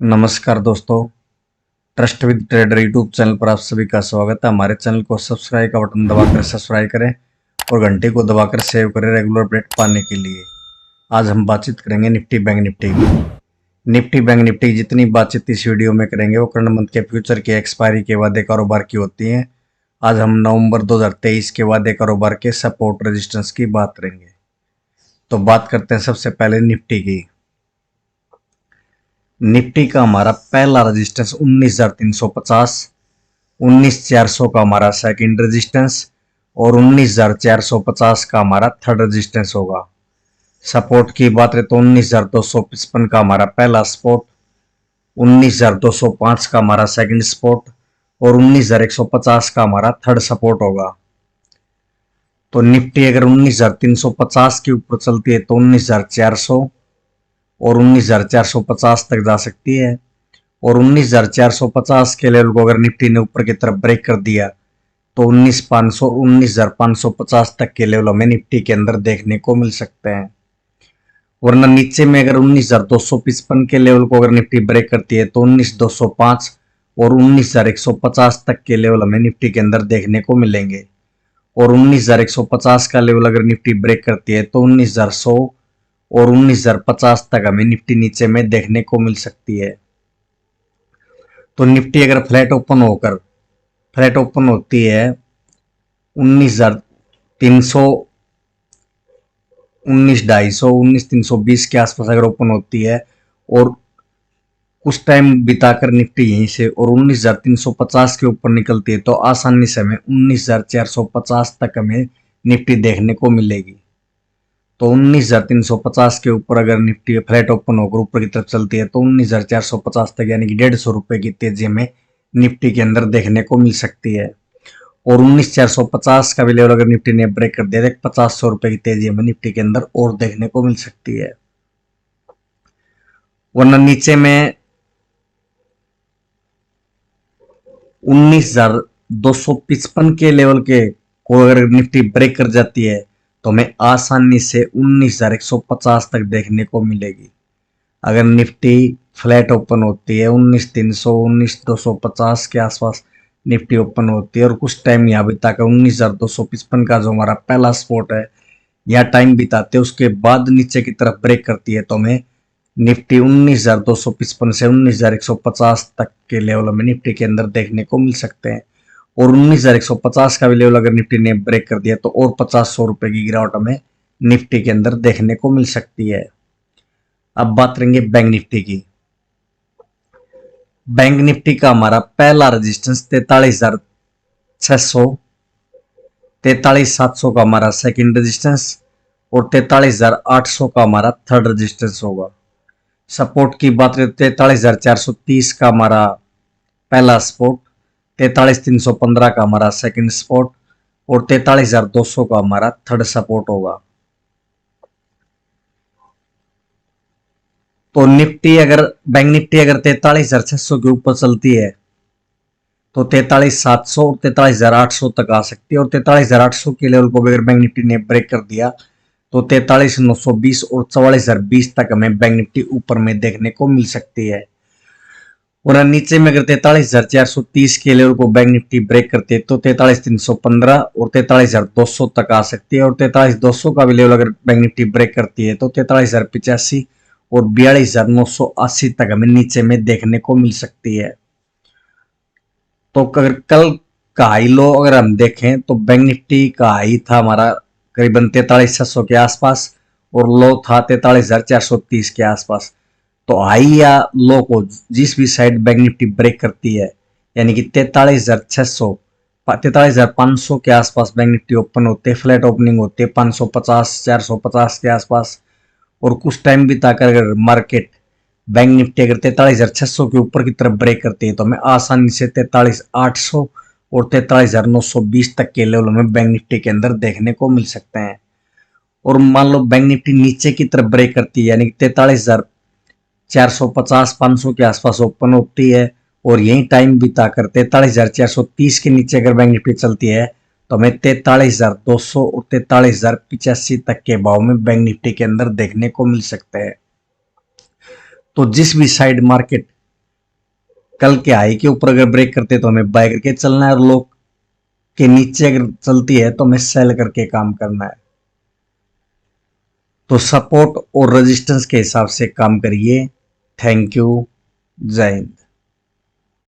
नमस्कार दोस्तों, trust with trader YouTube channel पर आप सभी का स्वागत है। हमारे चैनल को सब्सक्राइब का बटन दबाकर सब्सक्राइब करें और घंटे को दबाकर सेव करें रेगुलर अपडेट पाने के लिए। आज हम बातचीत करेंगे निफ्टी बैंक निफ्टी की। निफ्टी बैंक निफ्टी की जितनी बातचीत इस वीडियो में करेंगे वो करंट मंथ के फ्यूचर की एक्सपायरी के वादे कारोबार की होती हैं। आज हम नवंबर 2023 के वादे कारोबार के सपोर्ट रेजिस्टेंस की बात करेंगे। तो बात करते हैं सबसे पहले निफ्टी की। निफ्टी का हमारा पहला रेजिस्टेंस 19,350, 19,400 का हमारा सेकंड रेजिस्टेंस और 19,450 का हमारा थर्ड रेजिस्टेंस होगा। सपोर्ट की बात करें तो 19,255 का हमारा पहला स्पॉट, 19,205 का हमारा सेकंड स्पॉट और 19,150 का हमारा थर्ड सपोर्ट होगा। तो निफ्टी अगर 19,350 के ऊपर चलती है तो 19,400 और 19,450 तक जा सकती है। और 19,450 के लेवल को अगर निफ्टी ने ऊपर की तरफ ब्रेक कर दिया तो 19,500 19,550 तक के लेवल हमें निफ्टी के अंदर देखने को मिल सकते हैं। वरना नीचे में अगर 19,255 के लेवल को अगर निफ्टी ब्रेक करती है तो 19,205 और 19,150 तक के लेवल हमें निफ्टी के अंदर देखने को मिलेंगे। और 19,150 का लेवल अगर निफ्टी ब्रेक करती है तो 19,100 और 19,050 तक हमें निफ्टी नीचे में देखने को मिल सकती है। तो निफ्टी अगर फ्लैट ओपन होती है 19,300, 19,250, 19,320 के आसपास अगर ओपन होती है और कुछ टाइम बिताकर निफ्टी यहीं से और 19,350 के ऊपर निकलती है तो आसानी से हमें 19,450 तक हमें निफ्टी देखने को मिलेगी। तो 19,350 के ऊपर अगर निफ्टी फ्लैट ओपन होकर ऊपर की तरफ चलती है तो 19,450 तक यानी कि 150 रुपए की तेजी में निफ्टी के अंदर देखने को मिल सकती है। और 19,450 का भी लेवल अगर निफ्टी ने ब्रेक कर दिया तो 50 रुपए की तेजी हमें निफ्टी के अंदर और देखने को मिल सकती है। वरना नीचे में 19,255 के लेवल के को अगर निफ्टी ब्रेक कर जाती है तो हमें आसानी से 19,150 तक देखने को मिलेगी। अगर निफ्टी फ्लैट ओपन होती है 19,300, 19,250 के आसपास निफ्टी ओपन होती है और कुछ टाइम यहाँ बिताकर 19,255 का जो हमारा पहला स्पॉट है यहाँ टाइम बिताते हैं उसके बाद नीचे की तरफ ब्रेक करती है तो हमें निफ्टी 19,255 से 19,150 तक के लेवल हमें निफ्टी के अंदर देखने को मिल सकते हैं। और 19,150 का भी लेवल अगर निफ्टी ने ब्रेक कर दिया तो और 50 रुपए की गिरावट हमें निफ्टी के अंदर देखने को मिल सकती है। अब बात करेंगे बैंक निफ्टी की। बैंक निफ्टी का हमारा पहला रेजिस्टेंस 43,600, 43,700 का हमारा सेकंड रेजिस्टेंस और 43,800 का हमारा थर्ड रेजिस्टेंस होगा। सपोर्ट की बात करें 43,430 का हमारा पहला स्पॉट, 43,315 का हमारा सेकंड स्पॉट और 43,200 का हमारा थर्ड सपोर्ट होगा। तो बैंक निफ्टी अगर 43,600 के ऊपर चलती है तो 43,700 और 43,800 तक आ सकती है। और 43,800 के लेवल को अगर बैंक निफ्टी ने ब्रेक कर दिया तो 43,920 और 44,020 तक हमें बैंक निफ्टी ऊपर में देखने को मिल सकती है। और नीचे में अगर 43,430 के लेवल को बैंक निफ्टी ब्रेक करती है तो 43,315 और 43,200 तक आ सकती है। और 43,200 का भी लेवल अगर बैंक निफ्टी ब्रेक करती है तो 43,085 और 42,980 तक हमें नीचे में देखने को मिल सकती है। तो अगर कल का हाई लो अगर हम देखें तो बैंक निफ्टी का हाई था हमारा करीबन 43,600 के आसपास और लो था 43,430 के आसपास। तो हाई या लो को जिस भी साइड बैंक निफ्टी ब्रेक करती है यानी कि 43,600, 43,500 के आसपास बैंक निफ्टी ओपन होते फ्लैट ओपनिंग होते 550, 450 के आसपास और कुछ टाइम बिताकर अगर मार्केट बैंक निफ्टी अगर 43,600 के ऊपर की तरफ ब्रेक करती है तो हमें आसानी से 43,800 और 43,920 तक के लेवल हमें बैंक निफ्टी के अंदर देखने को मिल सकते हैं। और मान लो बैंक निफ्टी नीचे की तरफ ब्रेक करती है यानी कि 43,450, 500 के आसपास ओपन होती है और यही टाइम बिताकर 43,430 के नीचे अगर बैंक निफ्टी चलती है तो हमें 43,200 और 43,085 तक के भाव में बैंक निफ्टी के अंदर देखने को मिल सकते हैं। तो जिस भी साइड मार्केट कल के हाई के ऊपर अगर ब्रेक करते तो हमें बाय करके चलना है, और लो के नीचे अगर चलती है तो हमें सेल करके काम करना है। तो सपोर्ट और रेजिस्टेंस के हिसाब से काम करिए। Thank you. जय हिंद।